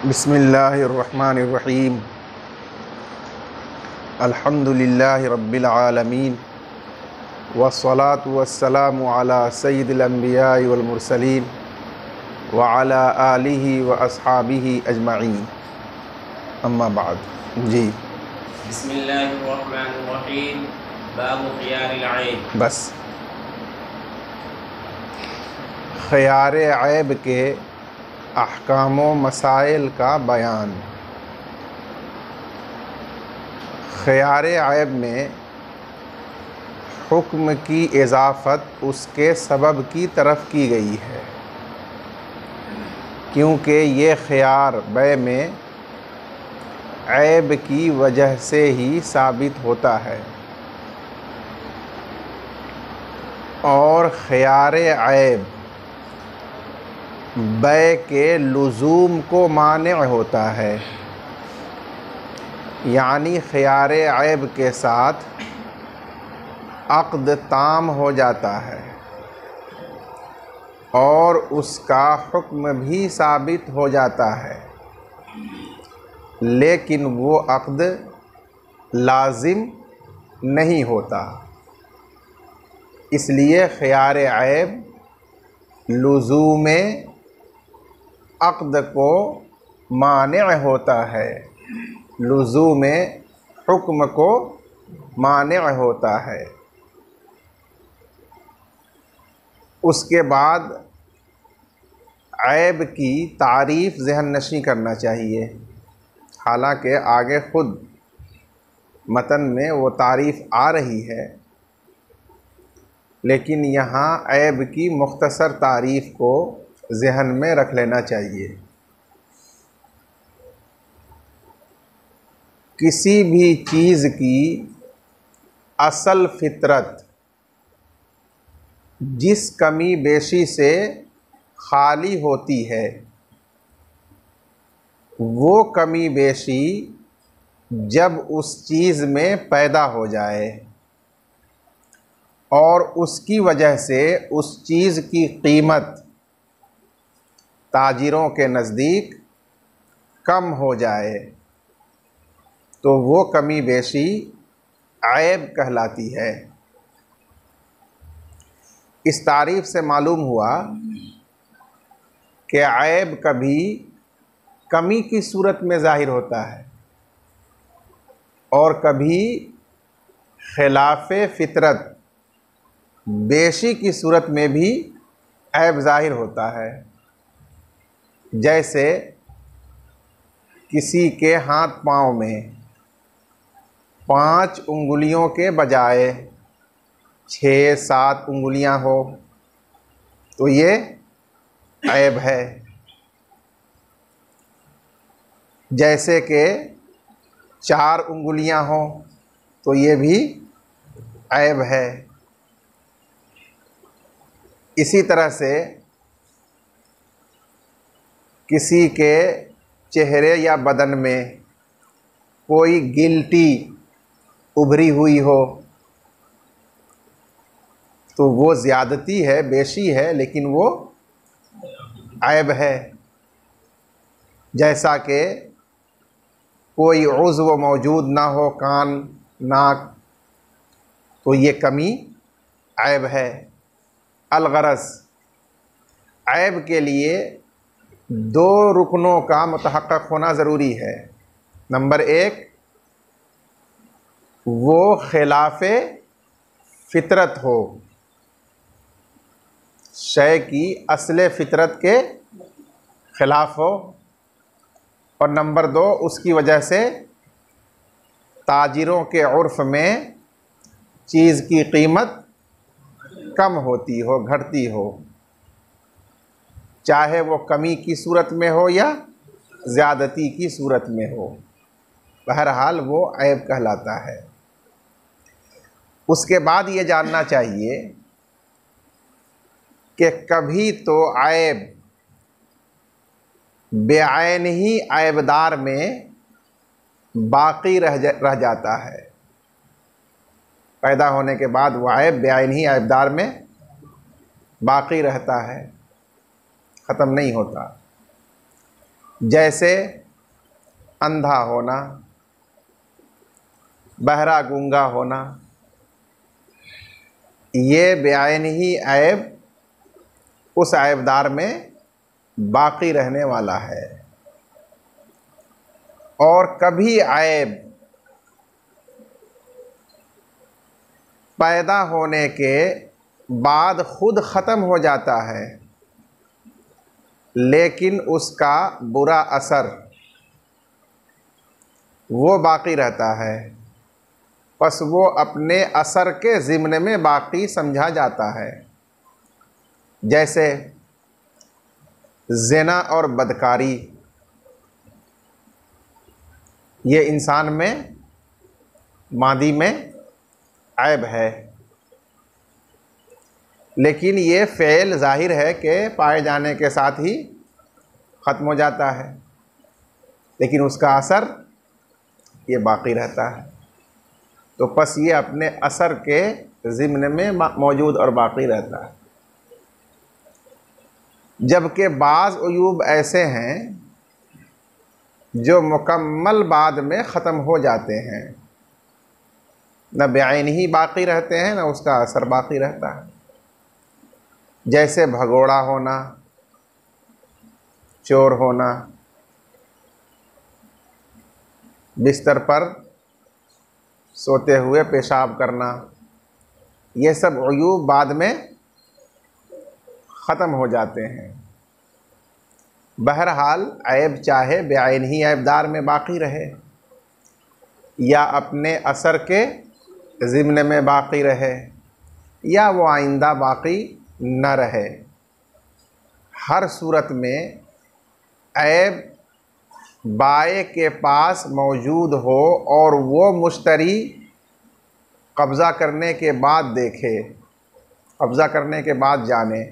बिस्मिल्लाहिर्रहमानिर्रहीम। अल्हम्दुलिल्लाहि रब्बिल आलमीन वस्सलातु वस्सलामु अला सय्यिदिल अंबियाइ वल मुरसलीन व अला आलिहि व अस्हाबिहि अजमईन। अम्मा बाद। जी बिस्मिल्लाहिर्रहमानिर्रहीम। बाबु खियारिल ऐब। बस ख़ियार ऐब के अहकाम व मसाइल का बयान। ख़ियार ऐब में हुक्म की इजाफ़त उसके सबब की तरफ की गई है, क्योंकि ये ख़ियार बै में ऐब की वजह से ही साबित होता है और ख़ियार ऐब बै के लुज़ूम को मानिअ होता है। यानी ख़ियार ऐब के साथ अक़्द ताम हो जाता है और उसका हुक्म भी साबित हो जाता है, लेकिन वो अक़्द लाज़िम नहीं होता। इसलिए ख़ियार ऐब लुज़ूम अक़्द को मानिअ होता है, लुज़ूम हुक्म को मानिअ होता है। उसके बाद ऐब की तारीफ़ ज़हन नशी करना चाहिए। हालांकि आगे ख़ुद मतन में वो तारीफ़ आ रही है, लेकिन यहाँ ऐब की मुख्तसर तारीफ़ को ज़हन में रख लेना चाहिए। किसी भी चीज़ की असल फ़ितरत जिस कमी बेशी से खाली होती है, वो कमी बेशी जब उस चीज़ में पैदा हो जाए और उसकी वजह से उस चीज़ की कीमत ताजिरों के नज़दीक कम हो जाए, तो वो कमी बेशी ऐब कहलाती है। इस तारीफ़ से मालूम हुआ कि ऐब कभी कमी की सूरत में ज़ाहिर होता है और कभी खिलाफ़े फ़ितरत बेशी की सूरत में भी ऐब ज़ाहिर होता है। जैसे किसी के हाथ पाँव में 5 उंगलियों के बजाय 6-7 उंगलियां हो, तो ये ऐब है। जैसे कि 4 उंगलियां हो, तो ये भी ऐब है। इसी तरह से किसी के चेहरे या बदन में कोई गिल्टी उभरी हुई हो, तो वो ज़्यादती है, बेशी है, लेकिन वो ऐब है। जैसा कि कोई उज़्व मौजूद ना हो, कान, नाक, तो ये कमी ऐब है। अलगरज़ ऐब के लिए 2 रुकनों का मुतहक्क़क़ होना ज़रूरी है। नंबर 1, वो खिलाफ़े फ़ितरत हो, शय की असले फ़ितरत के ख़िलाफ़ हो, और नंबर 2, उसकी वजह से ताजिरों के उर्फ़ में चीज़ की कीमत कम होती हो, घटती हो, चाहे वो कमी की सूरत में हो या ज़्यादती की सूरत में हो। बहरहाल वो ऐब कहलाता है। उसके बाद ये जानना चाहिए कि कभी तो ऐब बेऐन ही ऐबदार में बाक़ी रह जाता है। पैदा होने के बाद वो ऐब बेऐन ही ऐबदार में बाक़ी रहता है, ख़त्म नहीं होता। जैसे अंधा होना, बहरा गूंगा होना, ये बेआइन ही ऐब उस ऐबदार में बाकी रहने वाला है। और कभी ऐब पैदा होने के बाद खुद ख़त्म हो जाता है, लेकिन उसका बुरा असर वो बाकी रहता है, बस वो अपने असर के ज़िम्न में बाकी समझा जाता है। जैसे ज़िना और बदकारी, ये इंसान में मादी में ऐब है, लेकिन ये फ़ेल ज़ाहिर है कि पाए जाने के साथ ही ख़त्म हो जाता है, लेकिन उसका असर ये बाकी रहता है। तो बस ये अपने असर के ज़िम्न में मौजूद और बाकी रहता है। जबकि बाज़ उयूब ऐसे हैं जो मुकम्मल बाद में ख़त्म हो जाते हैं, न बेआइन ही बाकी रहते हैं, न उसका असर बाकी रहता है। जैसे भगोड़ा होना, चोर होना, बिस्तर पर सोते हुए पेशाब करना, ये सब उयूब बाद में ख़त्म हो जाते हैं। बहरहाल ऐब चाहे बेआइन ही ऐबदार में बाकी रहे या अपने असर के ज़िम्न में बाकी रहे या वो आइंदा बाकी न रहे, हर सूरत में ऐब बाए के पास मौजूद हो और वो मुश्तरी कब्ज़ा करने के बाद देखे, कब्ज़ा करने के बाद जाने,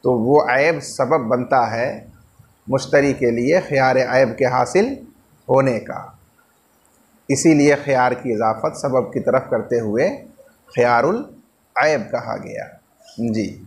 तो वो ऐब सबब बनता है मुश्तरी के लिए ख़ियार ऐब के हासिल होने का। इसीलिए ख़ियार की इजाफ़त सबब की तरफ करते हुए ख़ियारुल ऐब कहा गया। जी।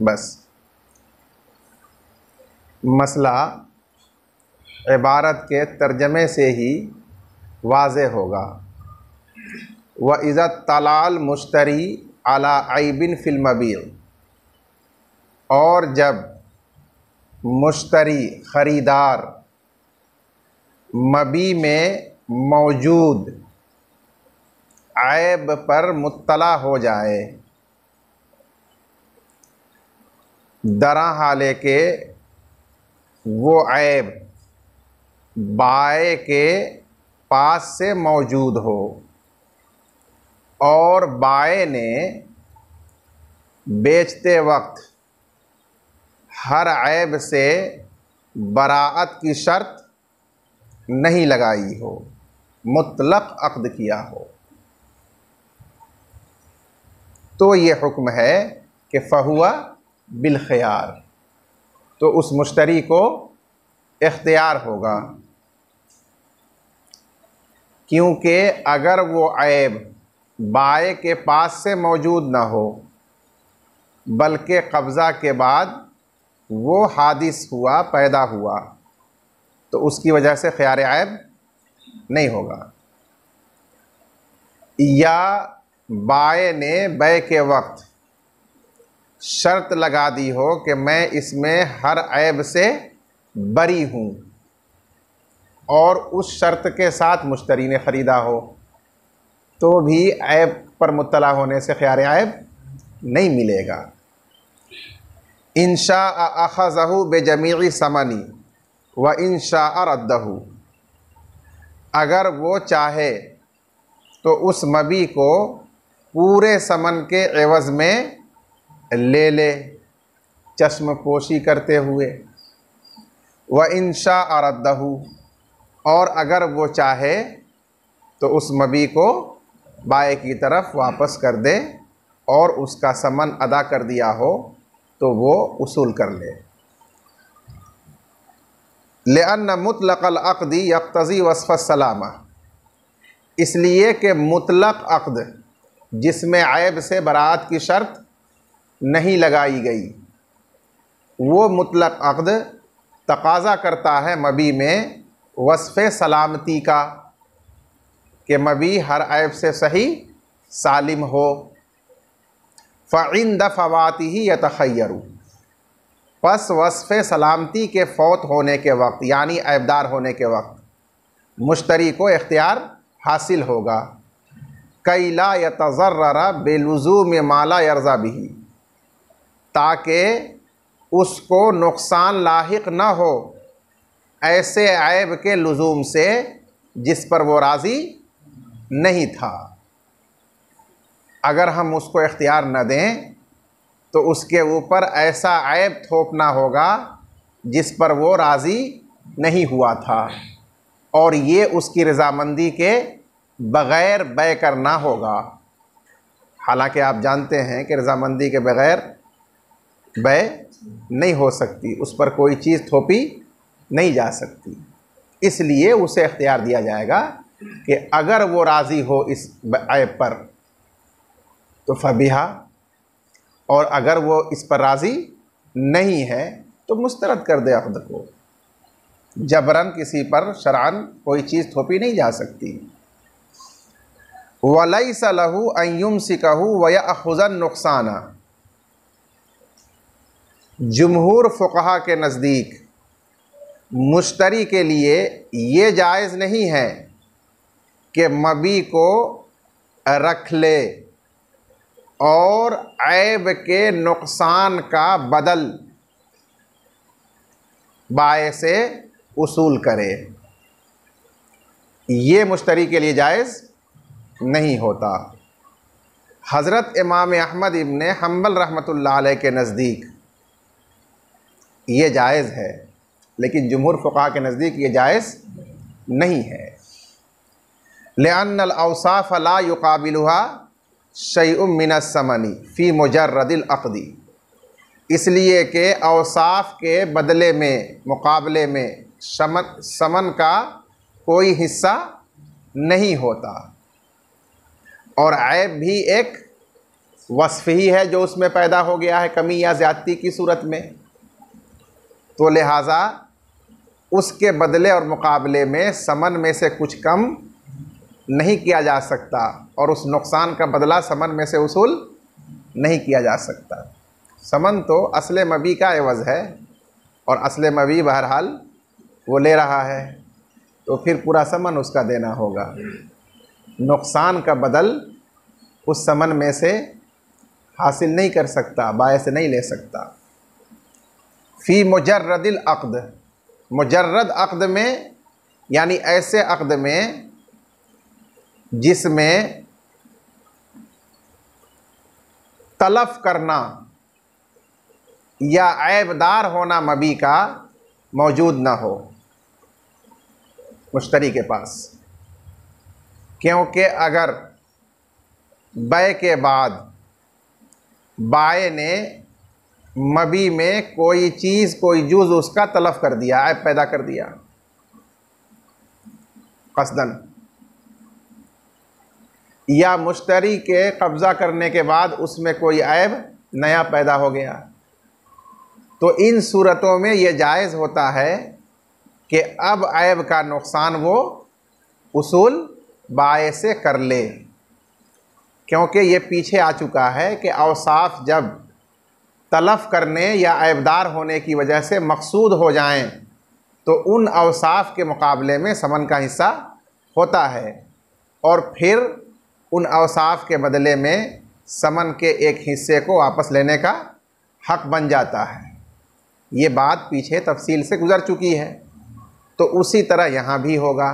बस मसला इबारत के तर्जमे से ही वाज़े होगा। व इज़ा तलाल मुश्तरी अला ऐबिन फिल मबीअ, और जब मुश्तरी ख़रीदार मबी में मौजूद ऐब पर मुत्तला हो जाए, दरा हाले के वो ऐब बाए के पास से मौजूद हो और बाए ने बेचते वक्त हर ऐब से बराअत की शर्त नहीं लगाई हो, मुतलक अक़्द किया हो, तो ये हुक्म है कि फ़हुआ बिलख़ियार, तो उस मुश्तरी को इख्तियार होगा। क्योंकि अगर वो ऐब बाए के पास से मौजूद ना हो बल्कि कब्ज़ा के बाद वो हादिस हुआ, पैदा हुआ, तो उसकी वजह से ख़ियार ऐब नहीं होगा। या बाए ने बै के वक्त शर्त लगा दी हो कि मैं इसमें हर ऐब से बरी हूँ, और उस शर्त के साथ मुश्तरी ने ख़रीदा हो तो भी ऐब पर मुत्तला होने से ख़ियार ऐब नहीं मिलेगा। इंशा अख़ज़हु बेजमीई समनी व इंशा रद्दहु, अगर वो चाहे तो उस मबी को पूरे समन के एवज़ में ले ले चश्म पोशी करते हुए, व इंशा रद्दहु, और अगर वो चाहे तो उस मबी को बाए की तरफ वापस कर दे और उसका समन अदा कर दिया हो तो वो उसूल कर ले। लिअन्न मुतलक़ल अक़दी यक़्तज़ी वस्फ़ सलामा, इसलिए कि मुतलक़ अक़द जिसमें ऐब से बरात की शर्त नहीं लगाई गई, वो मुतलक़ अक़द तक़ाज़ा करता है मबी में वस्फ़ सलामती का, कि मबी हर ऐब से सही सालिम हो। फ़इंद फ़वातिही यतख़य्यरु, पस वस्फ़ सलामती के फ़ौत होने के वक्त यानी ऐबदार होने के वक्त मुश्तरी को इख्तियार हासिल होगा। कई ला यतज़र्रर बेलुज़ूम माला यर्ज़ा बिही, ताकि उसको नुक़सान लाहिक़ न हो ऐसे ऐब के लुज़ूम से जिस पर वो राज़ी नहीं था। अगर हम उसको इख्तियार न दें तो उसके ऊपर ऐसा ऐब थोपना होगा जिस पर वो राज़ी नहीं हुआ था, और ये उसकी रज़ामंदी के बग़ैर बै करना होगा। हालांकि आप जानते हैं कि रज़ामंदी के बग़ैर बै नहीं हो सकती, उस पर कोई चीज़ थोपी नहीं जा सकती। इसलिए उसे इख्तियार दिया जाएगा कि अगर वो राज़ी हो इस ऐब पर तो फ़बिहा, और अगर वो इस पर राज़ी नहीं है तो मुस्तरद कर दे अक़द को। जबरन किसी पर शरअन कोई चीज़ थोपी नहीं जा सकती। वलैस लहू अन युमसिकहु व यअख़ुज़न नुक़साना, जुमहूर फ़ुक़हा के नज़दीक मुश्तरी के लिए ये जायज़ नहीं है कि मबी को रख ले और ऐब के नुक़सान का बदल बाए से उसूल करे, ये मुश्तरी के लिए जायज़ नहीं होता। हज़रत इमाम अहमद इब्न हम्बल रहमतुल्लाह अलैह के नज़दीक ये जायज़ है, लेकिन जुमहूर फ़ुक़हा के नज़दीक ये जायज़ नहीं है। लिअन्नल औसाफ़ ला युक़ाबिलुहा शैउम मिनस समनी फ़ी मुजर्रदिल अक़दी, इसलिए कि औसाफ़ के बदले में मुकाबले में समन का कोई हिस्सा नहीं होता, और ऐब भी एक वस्फ़ ही है जो उसमें पैदा हो गया है कमी या ज़्यादती की सूरत में। तो लिहाजा उसके बदले और मुकाबले में समन में से कुछ कम नहीं किया जा सकता, और उस नुक़सान का बदला समन में से उसूल नहीं किया जा सकता। समन तो असले मबी का एवज़ है, और असले मबी बहरहाल वो ले रहा है, तो फिर पूरा समन उसका देना होगा। नुक़सान का बदल उस समन में से हासिल नहीं कर सकता, बाए से नहीं ले सकता। फ़ी मुजर्रदिल अक़द, मुजर्रद अक़द में यानी ऐसे अक़द में जिसमें तलफ़ करना या ऐबदार होना मबी का मौजूद ना हो मुश्तरी के पास, क्योंकि अगर बै के बाद बाए ने मबी में कोई चीज़ कोई जुज़ उसका तलफ़ कर दिया, ऐब पैदा कर दिया क़स्दन, या मुश्तरी के कब्ज़ा करने के बाद उसमें कोई ऐब नया पैदा हो गया, तो इन सूरतों में ये जायज़ होता है कि अब ऐब का नुक़सान वो उसूल बाए से कर ले, क्योंकि ये पीछे आ चुका है कि औसाफ जब तलफ़ करने या ऐबदार होने की वजह से मकसूद हो जाएं तो उन अवसाफ के मुकाबले में समन का हिस्सा होता है, और फिर उन अवसाफ के बदले में समन के एक हिस्से को वापस लेने का हक बन जाता है। ये बात पीछे तफसील से गुज़र चुकी है। तो उसी तरह यहाँ भी होगा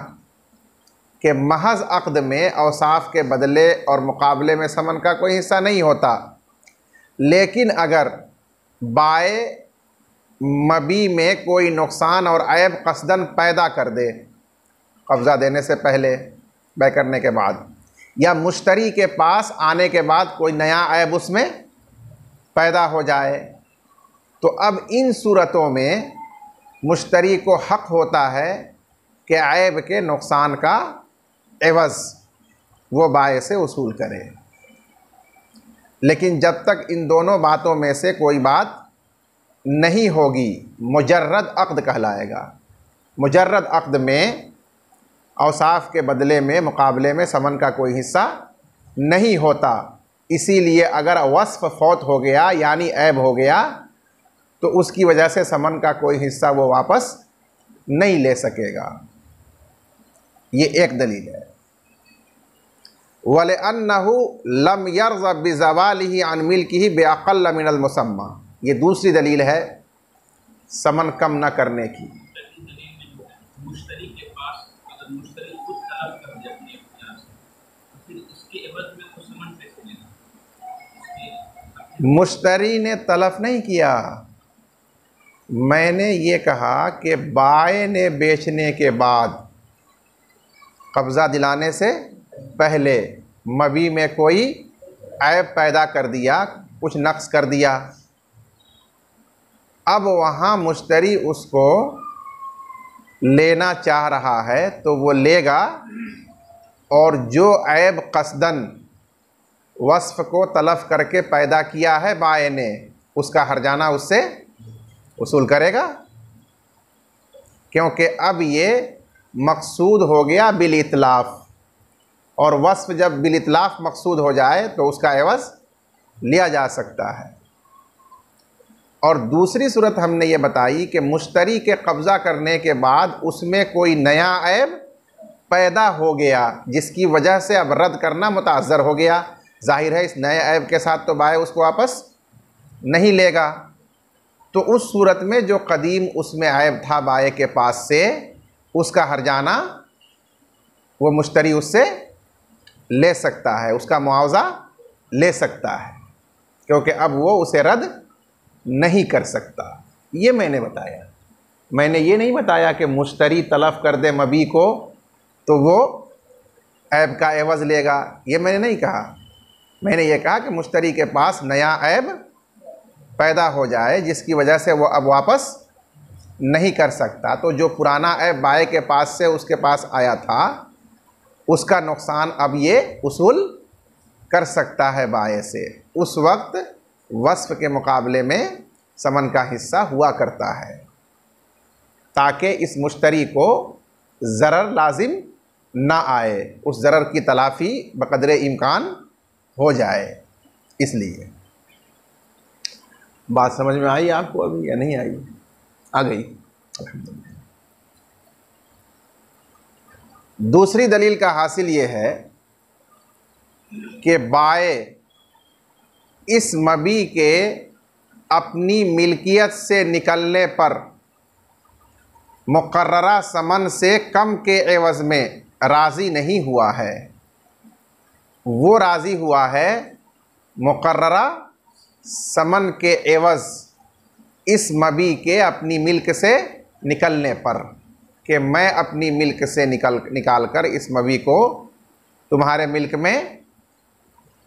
कि महज अक़्द में अवसाफ के बदले और मुकाबले में समन का कोई हिस्सा नहीं होता, लेकिन अगर बाए मबी में कोई नुकसान और ऐब कसदन पैदा कर दे, कब्ज़ा देने से पहले, बै करने के बाद, या मुश्तरी के पास आने के बाद कोई नया ऐब उसमें पैदा हो जाए, तो अब इन सूरतों में मुश्तरी को हक़ होता है कि ऐब के नुकसान का एवज़ वो बाए से वसूल करे। लेकिन जब तक इन दोनों बातों में से कोई बात नहीं होगी, मुजर्रद अक़्द कहलाएगा। मुजर्रद अक़्द में औसाफ के बदले में मुकाबले में समन का कोई हिस्सा नहीं होता। इसीलिए अगर वस्फ़ फौत हो गया यानी ऐब हो गया तो उसकी वजह से समन का कोई हिस्सा वो वापस नहीं ले सकेगा। ये एक दलील है। वलिअन्नहु लम यर्ज़ बिज़वालिही अन मिल्किही बिअक़ल्ल मिनल मुसम्मा, ये दूसरी दलील है समन कम न करने की। मुश्तरी के पास अगर मुश्तरी खुद तलब कर दे अपने इख्तियार से, तो फिर उसके एवज में वो समन कैसे लेगा? मुश्तरी ने तलब नहीं किया। मैंने ये कहा कि बाए ने बेचने के बाद, कब्ज़ा दिलाने से पहले मबी में कोई ऐब पैदा कर दिया, कुछ नक्स कर दिया। अब वहाँ मुश्तरी उसको लेना चाह रहा है तो वो लेगा, और जो ऐब कसदन वस्फ़ को तलफ़ करके पैदा किया है बाए ने, उसका हर्जाना उससे वसूल करेगा, क्योंकि अब ये मकसूद हो गया बिल इतलाफ़, और वस्फ़ जब बिल इतलाफ़ मकसूद हो जाए तो उसका एवज़ लिया जा सकता है। और दूसरी सूरत हमने ये बताई कि मुश्तरी के कब्ज़ा करने के बाद उसमें कोई नया ऐब पैदा हो गया जिसकी वजह से अब रद्द करना मुताज़्ज़र हो गया। ज़ाहिर है इस नए ऐब के साथ तो बाए उसको वापस नहीं लेगा, तो उस सूरत में जो कदीम उसमें ऐब था बाए के पास से, उसका हर्जाना वो मुश्तरी उससे ले सकता है, उसका मुआवज़ा ले सकता है, क्योंकि अब वो उसे रद्द नहीं कर सकता। ये मैंने बताया। मैंने ये नहीं बताया कि मुश्तरी तलफ़ कर दे मबी को तो वो ऐब का एवज़ लेगा, ये मैंने नहीं कहा। मैंने ये कहा कि मुश्तरी के पास नया ऐब पैदा हो जाए जिसकी वजह से वो अब वापस नहीं कर सकता, तो जो पुराना ऐब बाए के पास से उसके पास आया था उसका नुकसान अब ये वसूल कर सकता है बाए से। उस वक्त वस्फ़ के मुकाबले में समन का हिस्सा हुआ करता है, ताकि इस मुश्तरी को ज़रर लाजिम ना आए, उस ज़रर की तलाफ़ी बक़दरे इम्कान हो जाए। इसलिए बात समझ में आई आपको अभी या नहीं आई? आ गई अल्हम्दुलिल्लाह। दूसरी दलील का हासिल ये है कि बाए इस मबी के अपनी मिल्कियत से निकलने पर मुकर्ररा समन से कम के एवज़ में राज़ी नहीं हुआ है। वो राज़ी हुआ है मुकर्ररा समन के एवज़ इस मबी के अपनी मिल्क से निकलने पर, कि मैं अपनी मिल्क से निकाल कर इस मबी को तुम्हारे मिल्क में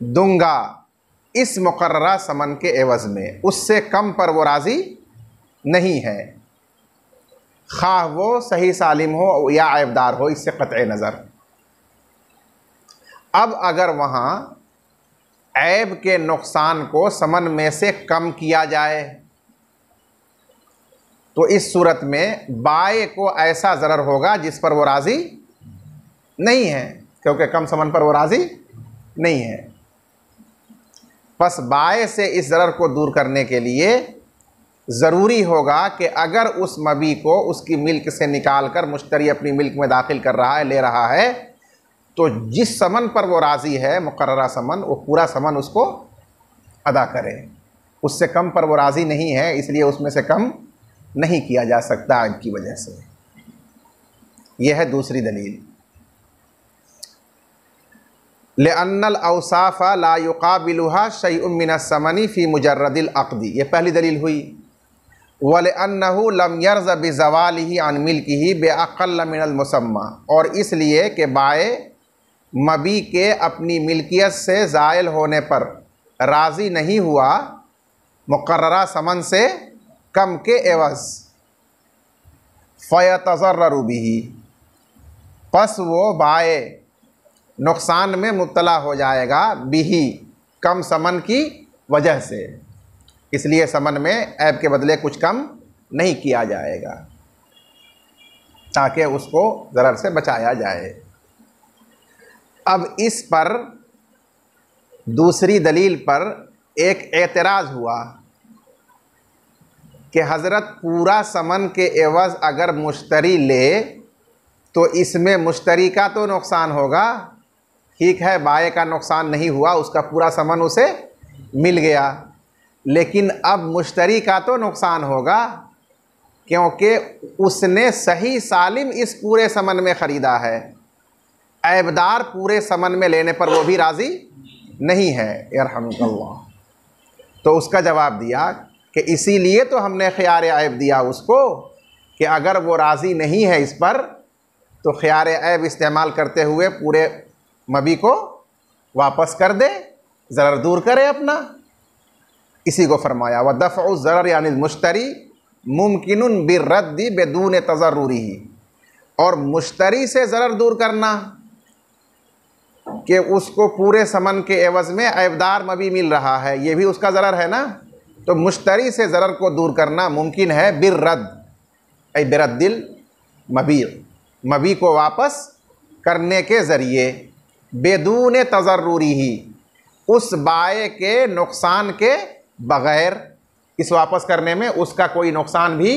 दूंगा इस मुकर्ररा समन के एवज़ में, उससे कम पर वो राज़ी नहीं है, खाह वो सही सालिम हो या ऐबदार हो, इससे क़त्ए नज़र। अब अगर वहाँ ऐब के नुकसान को समन में से कम किया जाए तो इस सूरत में बाए को ऐसा ज़रर होगा जिस पर वो राज़ी नहीं है, क्योंकि कम समन पर वो राज़ी नहीं है। बस बाए से इस ज़रर को दूर करने के लिए ज़रूरी होगा कि अगर उस मबी को उसकी मिल्क से निकाल कर मुश्तरी अपनी मिल्क में दाखिल कर रहा है, ले रहा है, तो जिस समन पर वो राज़ी है, मुकर्ररा समन, वो पूरा समन उसको अदा करे। उससे कम पर वो राज़ी नहीं है, इसलिए उसमें से कम नहीं किया जा सकता ऐब की वजह से। यह है दूसरी दलील। लिअन्नल औसाफ़ा ला युक़ाबिलुहा शैउम मिनस्समनी फ़ी मुजर्रदिल अक़दी, ये पहली दलील हुई। वलिअन्नहु लम यर्ज़ बिज़वालिही अन मिल्किही बिअक़ल्ल मिनल मुसम्मा, और इसलिए कि बाए मबी के अपनी मिल्कियत से ज़ायल होने पर राज़ी नहीं हुआ मुक़र्ररा समन से कम के एवज़, फ़यतज़र्ररु बिही, पस वो बाए नुकसान में मुब्तला हो जाएगा, बिही, कम समन की वजह से। इसलिए समन में ऐब के बदले कुछ कम नहीं किया जाएगा ताकि उसको ज़रर से बचाया जाए। अब इस पर दूसरी दलील पर एक एतराज़ हुआ कि हज़रत पूरा समन के एवज़ अगर मुश्तरी ले तो इसमें मुश्तरी का तो नुकसान होगा। ठीक है, बाए का नुकसान नहीं हुआ, उसका पूरा समन उसे मिल गया, लेकिन अब मुश्तरी का तो नुकसान होगा क्योंकि उसने सही सालिम इस पूरे समन में ख़रीदा है। ऐबदार पूरे समन में लेने पर वो भी राज़ी नहीं है, यरहमुकल्लाह। तो उसका जवाब दिया कि इसीलिए तो हमने ख़ियार ऐब दिया उसको कि अगर वो राज़ी नहीं है इस पर तो ख़ियार ऐब इस्तेमाल करते हुए पूरे मबी को वापस कर दे, ज़रर दूर करे अपना। इसी को फरमाया व दफ़उ ज़रर यानी मुश्तरी मुमकिनुन बिर्रद्दी बिदून तज़र्रुरिही, और मुश्तरी से ज़रर दूर करना कि उसको पूरे समन के एवज़ में ऐबदार मबी मिल रहा है, ये भी उसका ज़रर है ना, तो मुश्तरी से ज़रर को दूर करना मुमकिन है बिर्रद्द, ऐ बिरद्दिल मबी, मबी को वापस करने के ज़रिए, बेदून तज़र्रुरिही, उस बाए के नुकसान के बग़ैर। इस वापस करने में उसका कोई नुकसान भी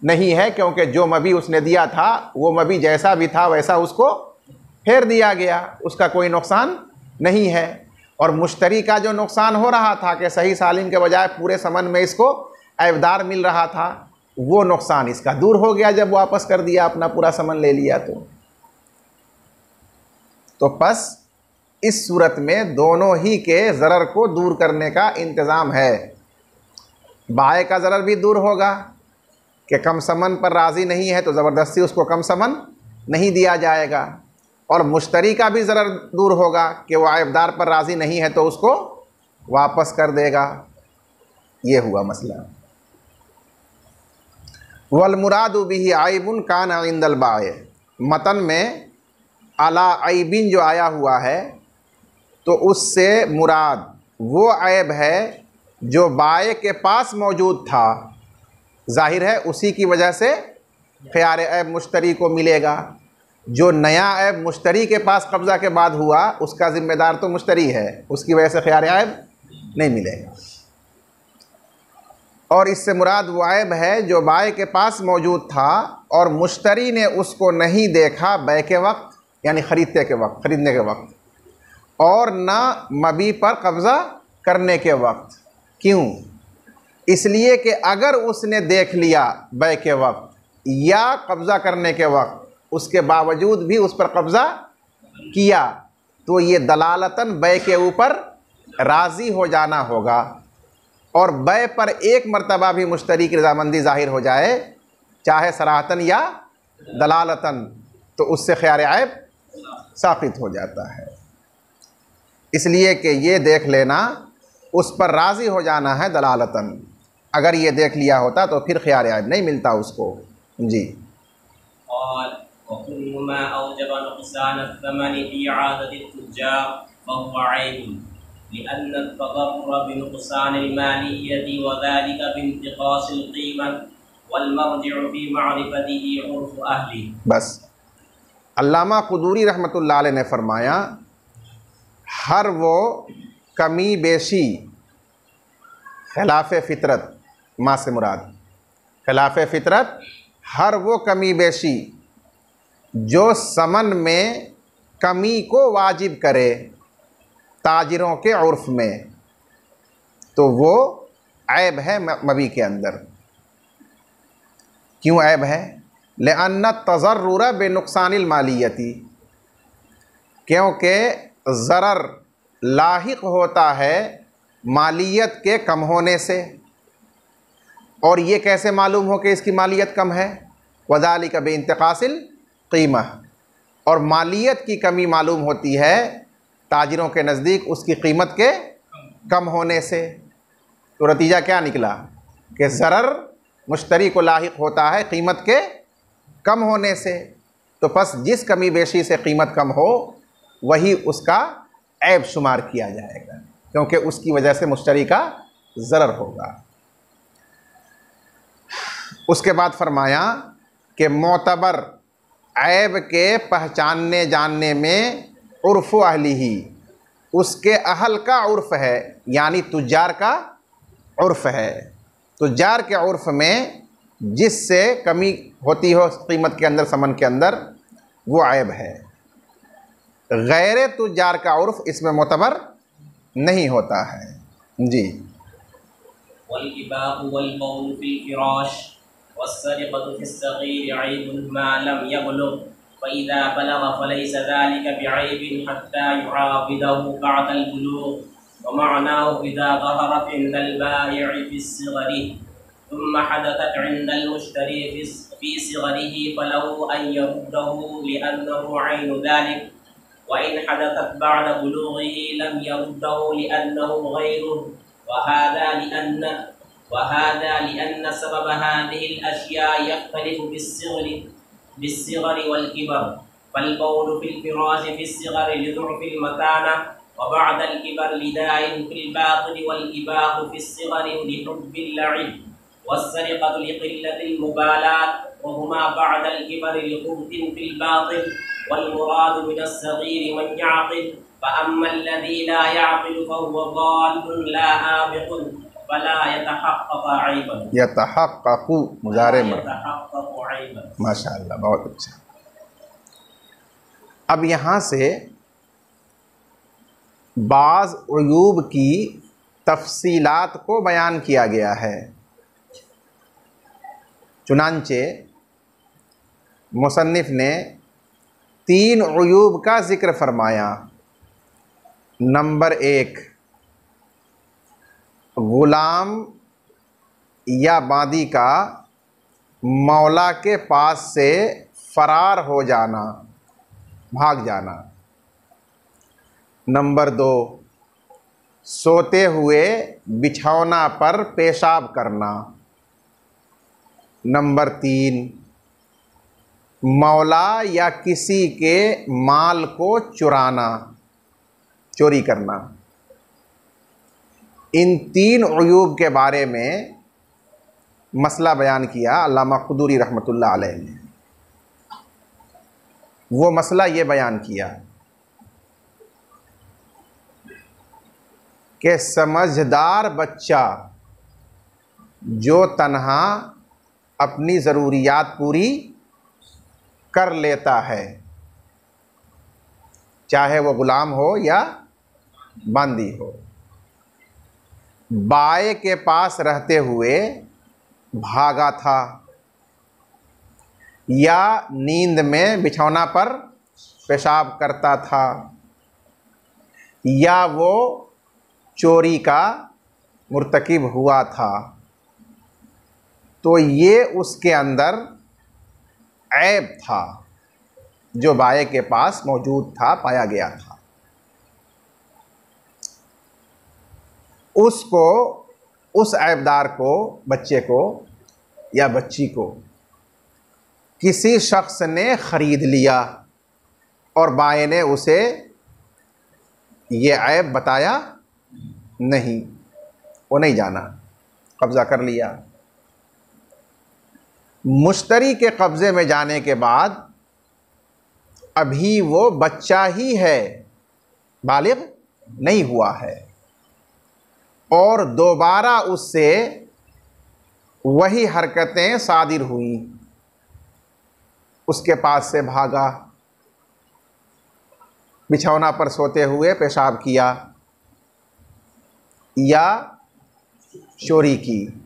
नहीं है क्योंकि जो मबी उसने दिया था वो मबी जैसा भी था वैसा उसको फेर दिया गया, उसका कोई नुकसान नहीं है। और मुश्तरी का जो नुकसान हो रहा था कि सही सालिम के बजाय पूरे समन में इसको ऐबदार मिल रहा था, वो नुकसान इसका दूर हो गया जब वापस कर दिया, अपना पूरा समन ले लिया। तो बस इस सूरत में दोनों ही के ज़रर को दूर करने का इंतज़ाम है। बाए का ज़रर भी दूर होगा कि कम समन पर राज़ी नहीं है तो ज़बरदस्ती उसको कम समन नहीं दिया जाएगा, और मुश्तरी का भी ज़रर दूर होगा कि वह ऐबदार पर राज़ी नहीं है तो उसको वापस कर देगा। ये हुआ मसला। वल मुरादु बिही आइबुन कान इंदल बाए, मतन में अला आइबिन जो आया हुआ है तो उससे मुराद वो ऐब है जो बाए के पास मौजूद था, ज़ाहिर है उसी की वजह से ख़ियार ऐब मुश्तरी को मिलेगा। जो नया ऐब मुश्तरी के पास कब्ज़ा के बाद हुआ उसका ज़िम्मेदार तो मुश्तरी है, उसकी वजह से ख़ियार ऐब नहीं मिलेगा। और इससे मुराद वो ऐब है जो बाए के पास मौजूद था और मुश्तरी ने उसको नहीं देखा बै के वक्त, यानी ख़रीदने के वक्त, और ना मबी पर कब्ज़ा करने के वक्त। क्यों? इसलिए कि अगर उसने देख लिया बै के वक्त या कब्ज़ा करने के वक्त, उसके बावजूद भी उस पर कब्ज़ा किया, तो ये दलालतन बै के ऊपर राज़ी हो जाना होगा। और बै पर एक मर्तबा भी मुश्तरी की रज़ामंदी ज़ाहिर हो जाए, चाहे सराहतन या दलालतन, तो उससे ख़ियार ऐब साक़ित हो जाता है। इसलिए कि ये देख लेना, उस पर राज़ी हो जाना है दलालतन। अगर ये देख लिया होता तो फिर ख़ियार ऐब नहीं मिलता उसको। जी। और वकुल्लुमा औजब नुक़सान अथ-थमन फ़ी आदत अत-तुज्जार फ़हुव ऐब लिअन्न अत-तज़र्रुर बिनुक़सान अल-मालिय्यति व ज़ालिका बिइंतिक़ास अल-क़ीमत वल-मर्जिअ फ़ी मअरिफ़तिही उर्फ़ अहलिही। बस अल्लामा क़ुदूरी रहमतुल्लाह अलैह ने फरमाया, हर वो कमी बेशी खिलाफ़ फ़ितरत, माँ से मुराद खिलाफ फितरत हर वो कमी बेशी जो समन में कमी को वाजिब करे ताजिरों के उर्फ में, तो वो ऐब है मबी के अंदर। क्यों ऐब है? लिअन्न तज़र्रुर बेनुक़सानिल मालियती, क्योंकि ज़रर लाहिक होता है मालियत के कम होने से। और ये कैसे मालूम हो कि इसकी मालियत कम है? वज़ालिका बिइंतिक़ासिल क़ीमा, और मालियत की कमी मालूम होती है ताजिरों के नज़दीक उसकी कीमत के कम होने से। तो नतीजा क्या निकला कि ज़रर मुश्तरी को लाहिक होता है कीमत के कम होने से। तो बस जिस कमी बेशी से कीमत कम हो वही उसका ऐब शुमार किया जाएगा, क्योंकि उसकी वजह से मुश्तरी का ज़रर होगा। उसके बाद फरमाया कि मोतबर ऐब के पहचानने जानने में उर्फ़ अहली ही, उसके अहल का उर्फ़ है, यानी तुज्जार का उर्फ़ है। तुज्जार के उर्फ़ में जिससे कमी होती हो कीमत के अंदर, समन के अंदर, वो ऐब है। गैर तुज्जार का उर्फ़ इसमें मोतबर नहीं होता है। जी। वल-इबाक़ु वल-बौल फ़िल फ़िराश वस्सरिक़तु फ़िस्सग़ीर ऐबुन मा लम यबलुग़ फ़इज़ा बलग़ फ़लैसा ज़ालिका बिऐबिन हत्ता युआविदहु बअदल बुलूग़ वमअनाहु इज़ा ज़हरत इंदल बाइ'i फ़िस्सिग़रि थुम्मा हदथत इंदल मुश्तरी फ़िस्सिग़रिही फ़लहु अन यरुद्दहु लिअन्नहु ऐनु ज़ालिक वइन हदथत बअद बुलूग़िही लम यरुद्दहु लिअन्नहु गैरुहु वहादा लिअन्न सबब हादिहिल अशिया यख्तलिफु बिस्सिग़रि वल किबर फल-बौल फ़िल फ़िराश फ़िस्सिग़रि लिज़ुअफ़िल मकाना व बअदल किबर लिदाइन फ़िल बातिल वल इबाक़ु फ़िस्सिग़रि लिहुब्बिल लइब वस्सरिक़तु लिक़िल्लतिल मुबालात व हुमा बअदल किबर लिख़ुबतिन फ़िल बातिल वल मुरादु मिनस-सग़ीर मन यअक़िल फ़अम्मल लज़ी ला यअक़िलु फ़हुव ज़ाल्लुन ला आबिक़ुन फ़ला यतहक़्क़क़ु ऐबन। यतहक़्क़क़ु मुज़ारे में। यतहक़्क़क़ु ऐबन। माशाअल्लाह, बहुत अच्छा। अब यहाँ से बाज़ उयूब की तफ़सीलात को बयान किया गया है। चुनांचे मुसन्निफ़ ने 3 उयूब का ज़िक्र फरमाया। नंबर 1, ग़ुलाम या बादी का मौला के पास से फ़रार हो जाना, भाग जाना। नंबर 2, सोते हुए बिछौना पर पेशाब करना। नंबर 3, मौला या किसी के माल को चुराना, चोरी करना। इन 3 उयूब के बारे में मसला बयान किया अल्लामा क़ुदूरी रहमतुल्लाह अलैह ने। वो मसला ये बयान किया कि समझदार बच्चा जो तन्हा अपनी ज़रूरियात पूरी कर लेता है, चाहे वो ग़ुलाम हो या बांदी हो, बाए के पास रहते हुए भागा था या नींद में बिछौना पर पेशाब करता था या वो चोरी का मुर्तकिब हुआ था, तो ये उसके अंदर ऐब था जो बाए के पास मौजूद था, पाया गया था। उसको, उस ऐबदार को, बच्चे को या बच्ची को किसी शख्स ने ख़रीद लिया और बाए ने उसे ये ऐब बताया नहीं, वो नहीं जाना, कब्ज़ा कर लिया। मुश्तरी के कब्ज़े में जाने के बाद अभी वो बच्चा ही है, बालिग़ नहीं हुआ है, और दोबारा उससे वही हरकतें सादिर हुई, उसके पास से भागा, बिछौना पर सोते हुए पेशाब किया या चोरी की।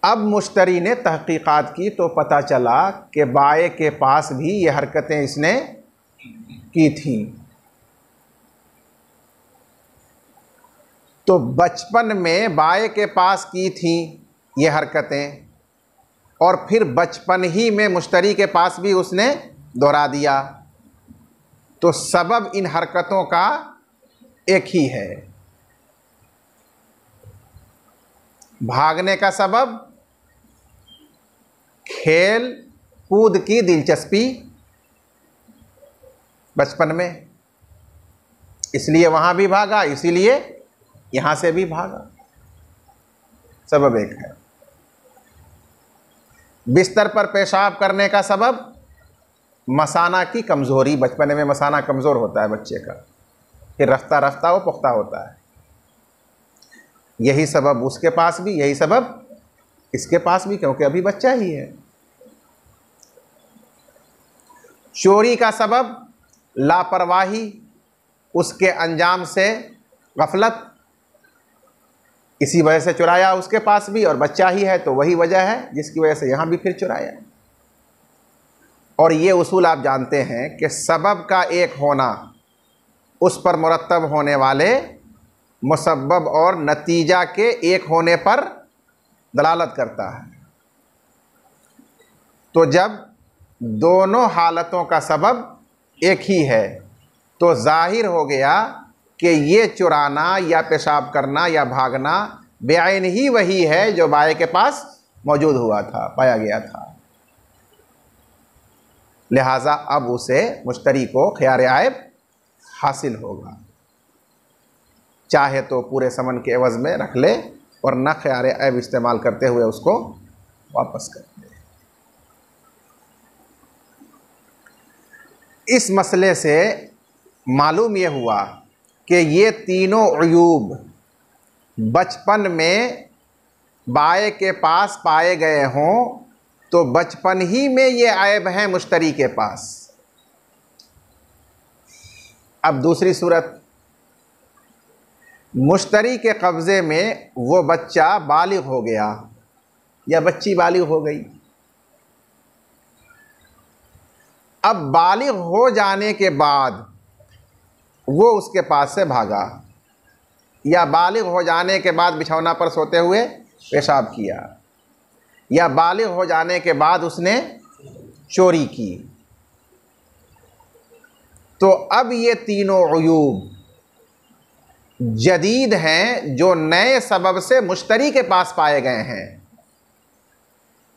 अब मुश्तरी ने तहकीकात की तो पता चला कि बाए के पास भी ये हरकतें इसने की थीं। तो बचपन में बाए के पास की थीं ये हरकतें, और फिर बचपन ही में मुश्तरी के पास भी उसने दोहरा दिया, तो सबब इन हरकतों का एक ही है। भागने का सबब खेल कूद की दिलचस्पी बचपन में, इसलिए वहाँ भी भागा, इसीलिए यहाँ से भी भागा, सबब एक है। बिस्तर पर पेशाब करने का सबब मसाना की कमज़ोरी, बचपन में मसाना कमज़ोर होता है बच्चे का, फिर रफ्ता रफ्ता वो पुख्ता होता है। यही सबब उसके पास भी, यही सबब इसके पास भी, क्योंकि अभी बच्चा ही है। चोरी का सबब लापरवाही, उसके अंजाम से गफलत, इसी वजह से चुराया उसके पास भी, और बच्चा ही है तो वही वजह है जिसकी वजह से यहाँ भी फिर चुराया। और ये उसूल आप जानते हैं कि सबब का एक होना उस पर मुरत्तब होने वाले मुसब्बब और नतीजा के एक होने पर दलालत करता है। तो जब दोनों हालतों का सबब एक ही है तो जाहिर हो गया कि ये चुराना या पेशाब करना या भागना बेआइन ही वही है जो बाए के पास मौजूद हुआ था, पाया गया था। लिहाजा अब उसे मुश्तरी को ख़ियार आयब हासिल होगा, चाहे तो पूरे समन के एवज़ में रख ले और न ख़ियार ऐब इस्तेमाल करते हुए उसको वापस कर दे। इस मसले से मालूम यह हुआ कि ये तीनों अयूब बचपन में बाए के पास पाए गए हों तो बचपन ही में ये ऐब हैं मुश्तरी के पास। अब दूसरी सूरत, मुश्तरी के कब्ज़े में वो बच्चा बालिग हो गया या बच्ची बालिग हो गई। अब बालिग हो जाने के बाद वो उसके पास से भागा, या बालिग हो जाने के बाद बिछौना पर सोते हुए पेशाब किया, या बालिग हो जाने के बाद उसने चोरी की। तो अब ये तीनों अयूब जदीद हैं जो नए सबब से मुश्तरी के पास पाए गए हैं।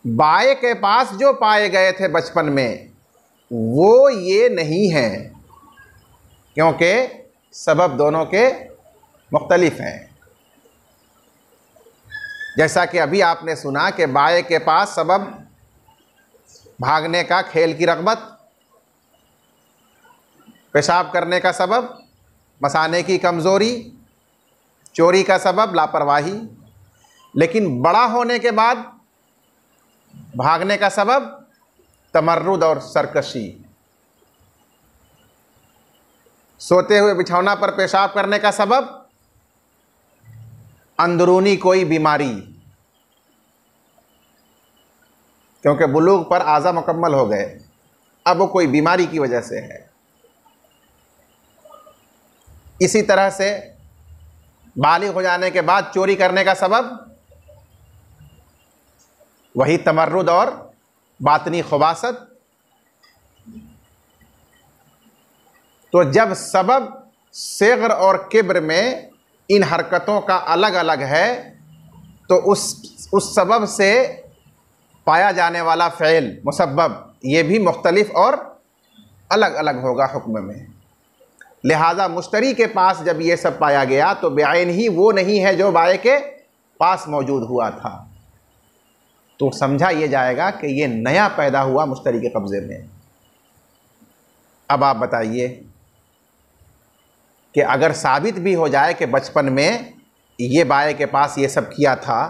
बाए के पास जो पाए गए थे बचपन में वो ये नहीं हैं, क्योंकि सबब दोनों के मुख्तलिफ हैं। जैसा कि अभी आपने सुना कि बाए के पास सबब भागने का, खेल की रग़बत, पेशाब करने का सबब मसाने की कमज़ोरी, चोरी का सबब लापरवाही, लेकिन बड़ा होने के बाद भागने का सबब तमर्रुद और सरकशी, सोते हुए बिछौना पर पेशाब करने का सबब अंदरूनी कोई बीमारी, क्योंकि बुलूग पर आज़ा मुकम्मल हो गए, अब वो कोई बीमारी की वजह से है। इसी तरह से बालिग हो जाने के बाद चोरी करने का सबब वही तमर्रुद और बातनी खुबासत। तो जब सबब सेग़र और किब्र में इन हरकतों का अलग अलग है तो उस सबब से पाया जाने वाला फ़ेल मुसब्बब ये भी मुख्तलिफ और अलग अलग होगा हुक्म में। लिहाजा मुश्तरी के पास जब ये सब पाया गया तो बेआइन ही वो नहीं है जो बाए के पास मौजूद हुआ था, तो समझा ये जाएगा कि ये नया पैदा हुआ मुश्तरी के कब्ज़े में। अब आप बताइए कि अगर साबित भी हो जाए कि बचपन में ये बाए के पास ये सब किया था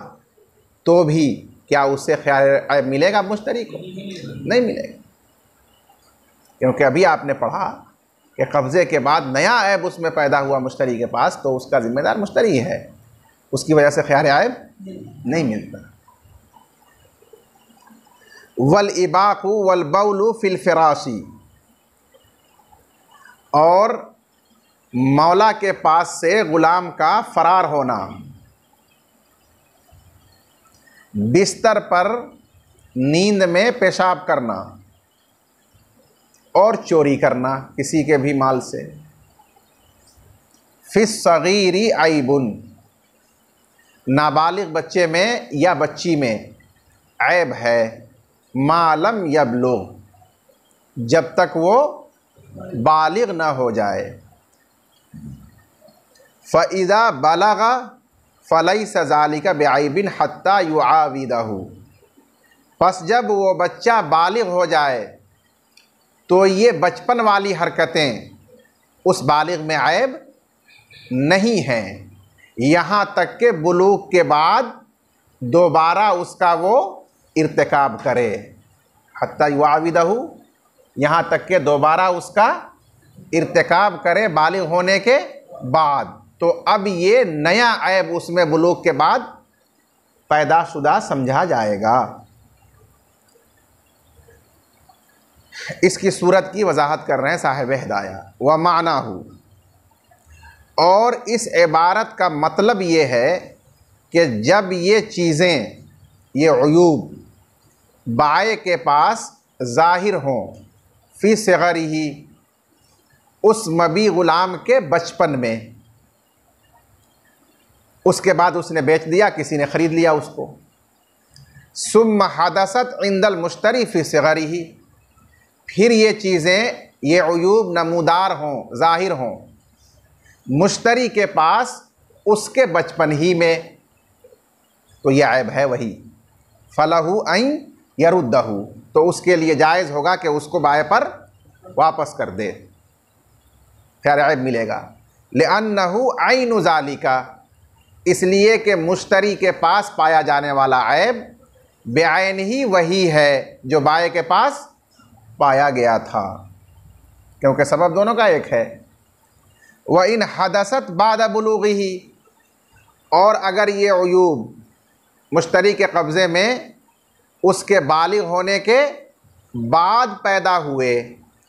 तो भी क्या उससे ख्याल ऐब मिलेगा मुश्तरी को? नहीं मिलेगा, क्योंकि अभी आपने पढ़ा कि कब्ज़े के बाद नया ऐब उसमें पैदा हुआ मुश्तरी के पास, तो उसका ज़िम्मेदार मुश्तरी है, उसकी वजह से ख्याल ऐब नहीं मिलता। वल इबाकु वल बौलु फिल फिराशी, और मौला के पास से ग़ुलाम का फ़रार होना, बिस्तर पर नींद में पेशाब करना और चोरी करना किसी के भी माल से। फिस सगीरी ऐबुन, नाबालिग बच्चे में या बच्ची में ऐब है, मालम यबलुग, जब तक वो बालिग ना हो जाए। फ़इज़ा बलगा फ़लैसा ज़ालिका बिऐबिन हत्ता युआविदहु, बस जब वो बच्चा बालिग हो जाए तो ये बचपन वाली हरकतें उस बालिग में ऐब नहीं हैं, यहाँ तक कि बुलूग के बाद दोबारा उसका वो इर्तिकाब करे। हत्ता युआविदहु, यहाँ तक कि दोबारा उसका इर्तिकाब करे बालिग होने के बाद। तो अब ये नया ऐब उसमें बुलूग के बाद पैदाशुदा समझा जाएगा। इसकी सूरत की वजाहत कर रहे हैं साहिब हिदाया। व मानाहु, और इस इबारत का मतलब ये है कि जब ये चीज़ें, ये उयूब बाए के पास ज़ाहिर हों, फ़ी सिग़रिही, उस मबी ग़ुलाम के बचपन में, उसके बाद उसने बेच दिया, किसी ने ख़रीद लिया उसको। सुम्मा हदसत इंदल मुश्तरी फ़ी सिग़रिही, फिर ये चीज़ें, ये उयूब नमूदार हों, ज़ाहिर हों मुश्तरी के पास उसके बचपन ही में, तो यह ऐब है वही। फ़लहु अन यरुद्दहु, तो उसके लिए जायज़ होगा कि उसको बाय पर वापस कर दे, फिर ऐब मिलेगा। लिअन्नहु ऐनु ज़ालिका, इसलिए कि मुश्तरी के पास पाया जाने वाला ऐब बेआइन ही वही है जो बाय के पास पाया गया था, क्योंकि सबब दोनों का एक है। व इन हदसत बाद बुलूगिही, और अगर ये उयूब मुश्तरी के कब्ज़े में उसके बालिग होने के बाद पैदा हुए,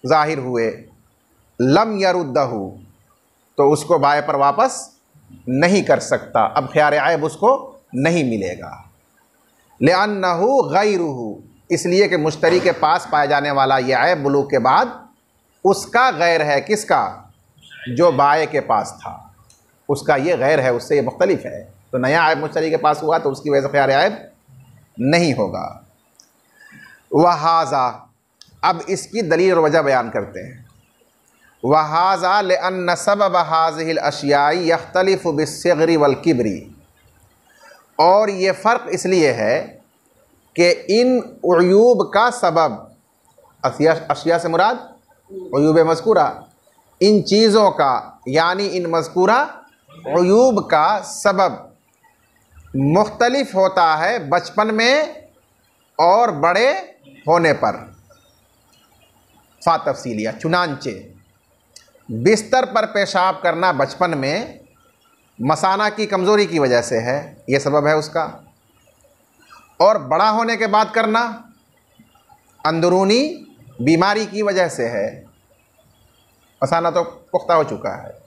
ज़ाहिर हुए, लम यरुद्दहु, तो उसको बाय पर वापस नहीं कर सकता, अब ख्यार ऐब उसको नहीं मिलेगा। लिअन्नहु गैरुहु, इसलिए कि मुश्तरी के पास पाया जाने वाला यह ऐब बुलूग के बाद उसका गैर है। किसका? जो बाय के पास था उसका ये गैर है, उससे ये मुख्तलिफ है। तो नया ऐब मुश्तरी के पास हुआ तो उसकी वजह से ख्यार ऐब नहीं होगा। वहाज़ा, अब इसकी दलील और वजह बयान करते हैं। वहाज़ा लिअन्न सबब हाज़िहिल अशियाई यख्तलिफ़ु बिस्सिग़्रि वल किब्री, और ये फ़र्क इसलिए है कि इन उयूब का सबब, अशिया से मुराद उयूब मज़कूरा, इन चीज़ों का यानी इन मज़कूरा उयूब का सबब मुख्तलिफ होता है बचपन में और बड़े होने पर। फ़ा तफ़सीलिया, चुनांचे बिस्तर पर पेशाब करना बचपन में मसाना की कमज़ोरी की वजह से है, ये सबब है उसका, और बड़ा होने के बाद करना अंदरूनी बीमारी की वजह से है, मसाना तो पुख्ता हो चुका है।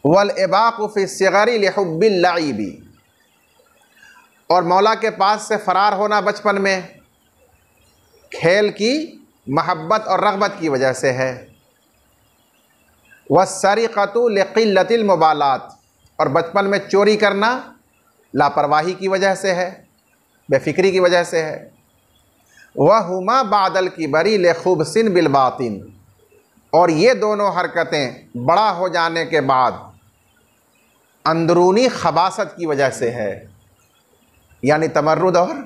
वल इबाक़ु फ़ी सिग़री लिहुब्बिल लईबी, और मौला के पास से फ़रार होना बचपन में खेल की महब्बत और रग़बत की वजह से है। वस्सरिक़तु लिक़िल्लतिल मुबालात, और बचपन में चोरी करना लापरवाही की वजह से है, बेफ़िक्री की वजह से है। वहुमा बादल किबरी लिख़ुब्सिन बिलबातिन, और ये दोनों हरकतें बड़ा हो जाने के बाद अंदरूनी खबासत की वजह से है, यानी तमर्रुद और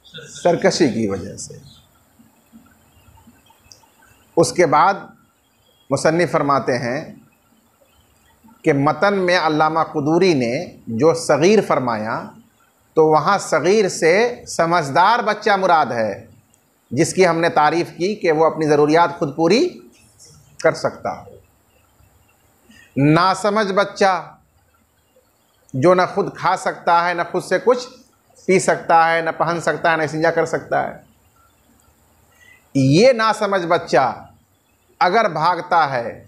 सरकशी की वजह से। उसके बाद मुसन्निफ़ फरमाते हैं कि मतन में अल्लामा क़ुदूरी ने जो सग़ीर फरमाया तो वहाँ सगीर से समझदार बच्चा मुराद है, जिसकी हमने तारीफ़ की कि वो अपनी ज़रूरियात खुद पूरी कर सकता हो। नासमझ बच्चा जो न खुद खा सकता है, न खुद से कुछ पी सकता है, न पहन सकता है, न इस्तिंजा कर सकता है, ये नासमझ बच्चा अगर भागता है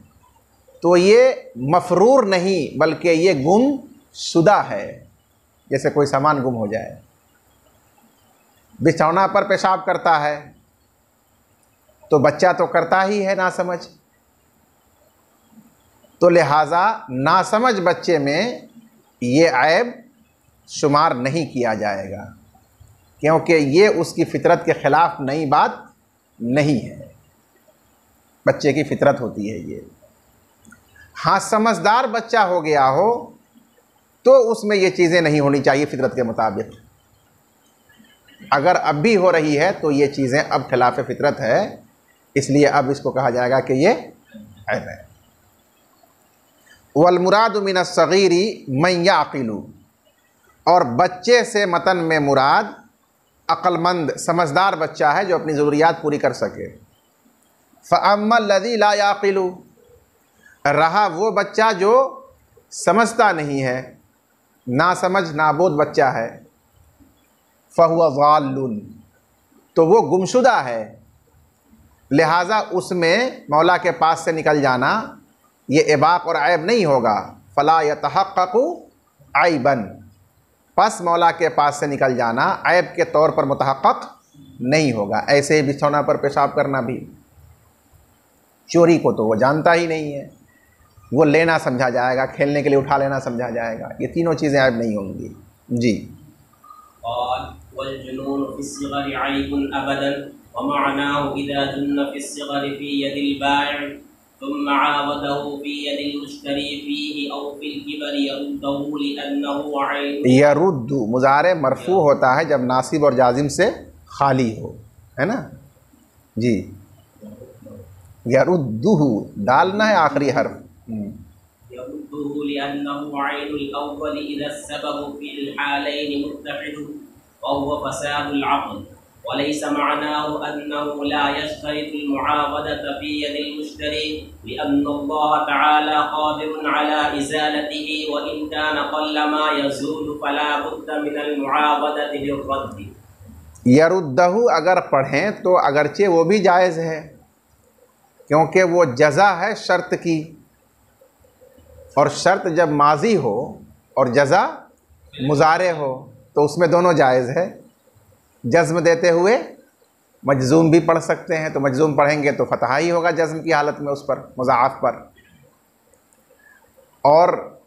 तो ये मफरूर नहीं बल्कि ये गुमशुदा है। जैसे कोई सामान गुम हो जाए, बिछौना पर पेशाब करता है तो बच्चा तो करता ही है नासमझ, तो लिहाजा नासमझ बच्चे में ये ऐब शुमार नहीं किया जाएगा, क्योंकि ये उसकी फितरत के ख़िलाफ़ नई बात नहीं है, बच्चे की फितरत होती है ये। हाँ, समझदार बच्चा हो गया हो तो उसमें ये चीज़ें नहीं होनी चाहिए फितरत के मुताबिक। अगर अब भी हो रही है तो ये चीज़ें अब खिलाफ फितरत है, इसलिए अब इसको कहा जाएगा कि ये ऐब है। वल मुरादु मिन अस्सगीरी मन याक़िलु, और बच्चे से मतन में मुराद अक्लमंद समझदार बच्चा है जो अपनी ज़रूरियात पूरी कर सके। फ़अम्मल लज़ी ला याक़िलु, रहा वो बच्चा जो समझता नहीं है, नासमझ नाबोध बच्चा है, फ़हुव ज़ाल्लुन, तो वो गुमशुदा है, लिहाजा उसमें मौला के पास से निकल जाना ये इबाक और ऐब नहीं होगा। फ़ला यतहक़्क़ु ऐबन, पस मौला के पास से निकल जाना ऐब के तौर पर मुतहक़्क़ नहीं होगा। ऐसे ही बिछौना पर पेशाब करना भी, चोरी को तो वो जानता ही नहीं है, वो लेना समझा जाएगा, खेलने के लिए उठा लेना समझा जाएगा, ये तीनों चीज़ें ऐब नहीं होंगी। जी। यरुद्दु मुज़ारे मरफू होता है जब नासिब और जाजिम से खाली हो, है ना जी। यरुद्दुहु डालना है आखिरी हर्फ। यरुद्दुहु लिअन्नहु ऐनुल अव्वल इज़ा सबबु फ़िल हालैनि मुत्तहिद व हुवा फ़सादुल अक़्ल व लैसा मअनाहु अन्नहु ला यश्तरितुल मुआवदता फ़ी यदिल मुश्तरी लिअन्नल्लाह तआला क़ादिरुन अला इज़ालतिही व इन कान क़ल्लमा यज़ूलु फ़ला बुद्द मिनल मुआवदति बिर्रद्द। यरुद्दहु अगर पढ़ें तो अगरचे वो भी जायज़ है, क्योंकि वो जज़ा है शर्त की, और शर्त जब माजी हो और जज़ा मुज़ारे हो तो उसमें दोनों जायज़ है। जज़्म देते हुए मजज़ूम भी पढ़ सकते हैं, तो मजज़ूम पढ़ेंगे तो फतहा ही होगा जज़्म की हालत में उस पर, मुज़ाअफ़ पर, और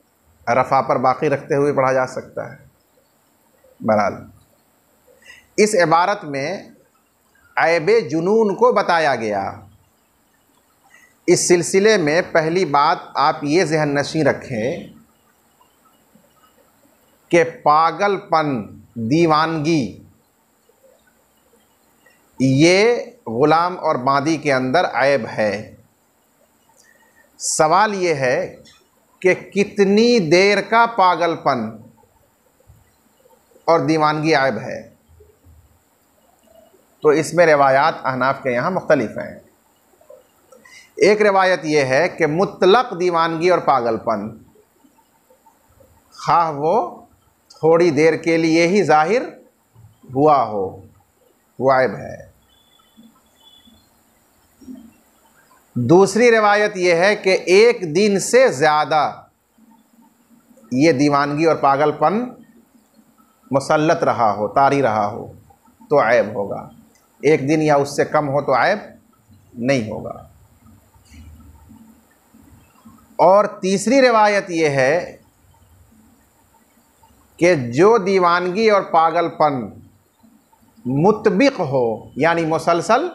रफ़ा पर बाकी रखते हुए पढ़ा जा सकता है। बहरहाल इस इबारत में ऐबे जुनून को बताया गया। इस सिलसिले में पहली बात आप ये ज़हन नशीं रखें कि पागलपन, दीवानगी, ये ग़ुलाम और बादी के अंदर ऐब है। सवाल ये है कि कितनी देर का पागलपन और दीवानगी ऐब है, तो इसमें रिवायात अहनाफ के यहाँ मुख्तलिफ हैं। एक रिवायत यह है कि मुतलक दीवानगी और पागलपन, खाह वो थोड़ी देर के लिए ही ज़ाहिर हुआ हो, वो ऐब है। दूसरी रिवायत यह है कि एक दिन से ज़्यादा ये दीवानगी और पागलपन मुसल्लत रहा हो, तारी रहा हो, तो ऐब होगा। एक दिन या उससे कम हो तो ऐब नहीं होगा। और तीसरी रिवायत यह है कि जो दीवानगी और पागलपन मुतबिक हो, यानी मुसलसल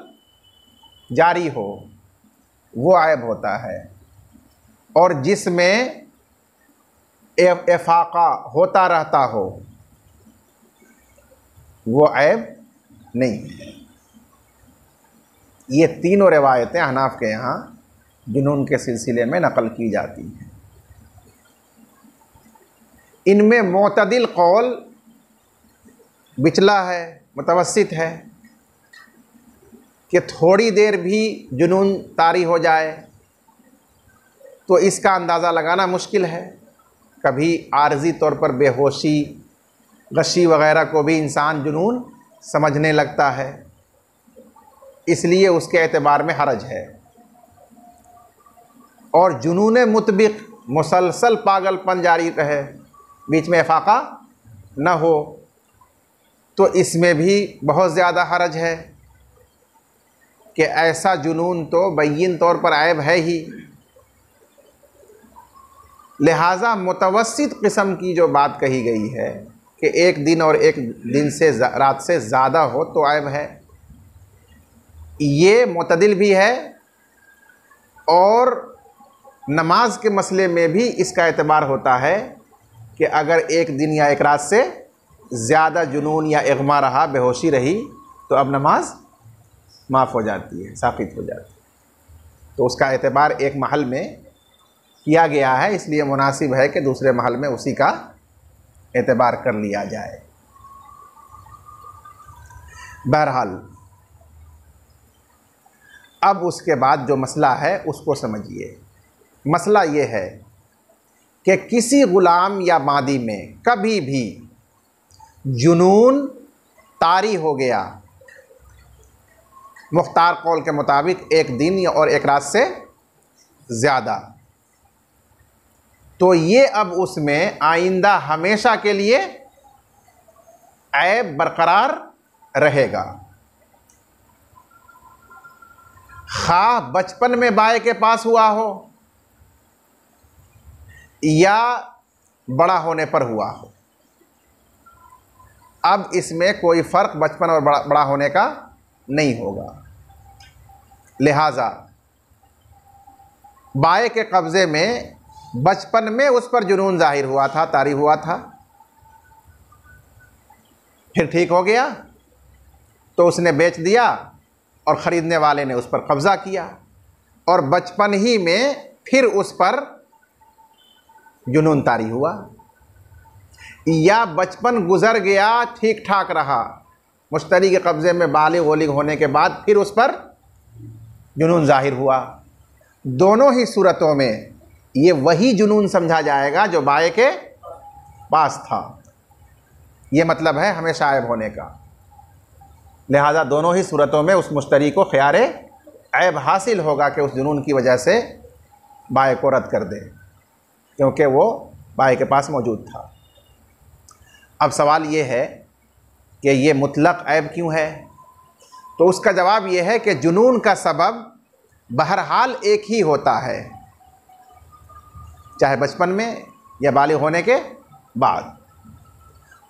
जारी हो, वो ऐब होता है, और जिसमें इफ़ाक़ा होता रहता हो, वो ऐब नहीं है। ये तीनों रिवायतें हनाफ के यहाँ जुनून के सिलसिले में नकल की जाती हैं। इनमें मोतदिल कौल बिचला है, मुतवस्सित है, कि थोड़ी देर भी जुनून तारी हो जाए तो इसका अंदाज़ा लगाना मुश्किल है। कभी आर्जी तौर पर बेहोशी, गशी वग़ैरह को भी इंसान जुनून समझने लगता है, इसलिए उसके एतबार में हरज है। और जुनून मुतबिक मुसलसल पागलपन जारी रहे, बीच में इफाका न हो, तो इसमें भी बहुत ज़्यादा हरज है कि ऐसा जुनून तो बैयिन तौर पर ऐब है ही। लिहाजा मुतवस्सित किस्म की जो बात कही गई है कि एक दिन और एक दिन से रात से ज़्यादा हो तो ऐब है, ये मुतदिल भी है। और नमाज के मसले में भी इसका एतबार होता है कि अगर एक दिन या एक रात से ज़्यादा जुनून या इग़मा रहा, बेहोशी रही, तो अब नमाज माफ़ हो जाती है, साक़ित हो जाती है। तो उसका एतबार एक महल में किया गया है, इसलिए मुनासिब है कि दूसरे महल में उसी का एतबार कर लिया जाए। बहरहाल, अब उसके बाद जो मसला है उसको समझिए। मसला ये है कि किसी ग़ुलाम या मादी में कभी भी जुनून तारी हो गया, मुख्तार कौल के मुताबिक एक दिन और एक रात से ज़्यादा, तो ये अब उसमें आइंदा हमेशा के लिए ऐब बरकरार रहेगा। खा बचपन में बाय के पास हुआ हो या बड़ा होने पर हुआ हो, अब इसमें कोई फ़र्क बचपन और बड़ा होने का नहीं होगा। लिहाजा बाय के कब्ज़े में बचपन में उस पर जुनून ज़ाहिर हुआ था, तारी हुआ था, फिर ठीक हो गया तो उसने बेच दिया और ख़रीदने वाले ने उस पर कब्ज़ा किया, और बचपन ही में फिर उस पर जुनून तारी हुआ, या बचपन गुज़र गया, ठीक ठाक रहा, मुश्तरी के कब्ज़े में बालिग वोलिग होने के बाद फिर उस पर जुनून ज़ाहिर हुआ। दोनों ही सूरतों में ये वही जुनून समझा जाएगा जो बाय के पास था। ये मतलब है हमेशा ऐब होने का। लिहाजा दोनों ही सूरतों में उस मुश्तरी को ख़ियार ऐब हासिल होगा कि उस जुनून की वजह से बाय को रद्द कर दे, क्योंकि वो बाय के पास मौजूद था। अब सवाल ये है कि ये मुतलक ऐब क्यों है? तो उसका जवाब ये है कि जुनून का सबब बहरहाल एक ही होता है, चाहे बचपन में या बालिग होने के बाद,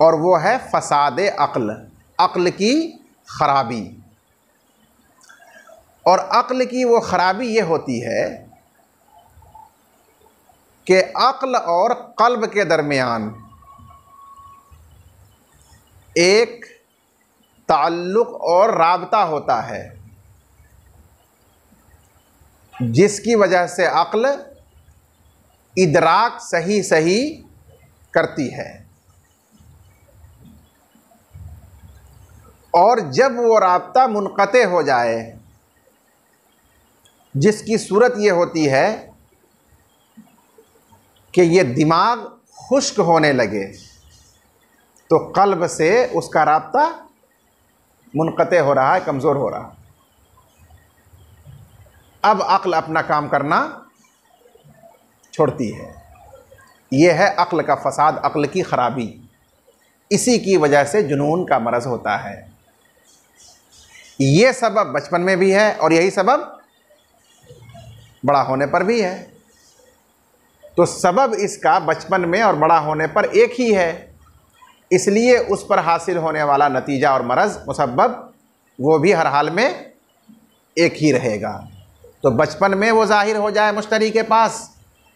और वो है फसाद अक्ल, अक्ल की ख़राबी। और अक्ल की वो ख़राबी ये होती है कि अक्ल और क़ल्ब के दरमियान एक ताल्लुक़ और राबता होता है, जिसकी वजह से अक्ल इदराक सही सही करती है। और जब वो राब्ता मुनक़ते हो जाए, जिसकी सूरत ये होती है कि ये दिमाग खुश्क होने लगे, तो क़ल्ब से उसका राब्ता मुनक़ते हो रहा है, कमज़ोर हो रहा। अब अक्ल अपना काम करना छोड़ती है। यह है अक्ल का फ़साद, अक्ल की ख़राबी। इसी की वजह से जुनून का मरज़ होता है। ये सबब बचपन में भी है और यही सबब बड़ा होने पर भी है। तो सबब इसका बचपन में और बड़ा होने पर एक ही है, इसलिए उस पर हासिल होने वाला नतीजा और मरज़ मुसब्बब वो भी हर हाल में एक ही रहेगा। तो बचपन में वो ज़ाहिर हो जाए मुश्तरी के पास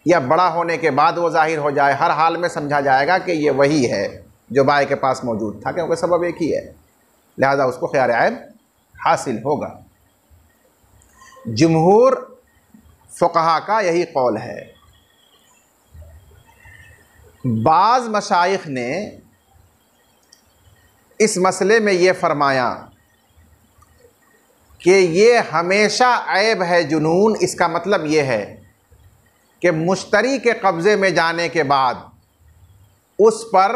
या बड़ा होने के बाद वो ज़ाहिर हो जाए, हर हाल में समझा जाएगा कि ये वही है जो बाय के पास मौजूद था, क्योंकि सबब एक ही है। लिहाजा उसको ख़ियार ऐब हासिल होगा। जमहूर फ़ुक़हा का यही कौल है। बाज़ मशाइख़ ने इस मसले में ये फरमाया कि ये हमेशा ऐब है जुनून। इसका मतलब ये है कि मुश्तरी के कब्ज़े में जाने के बाद उस पर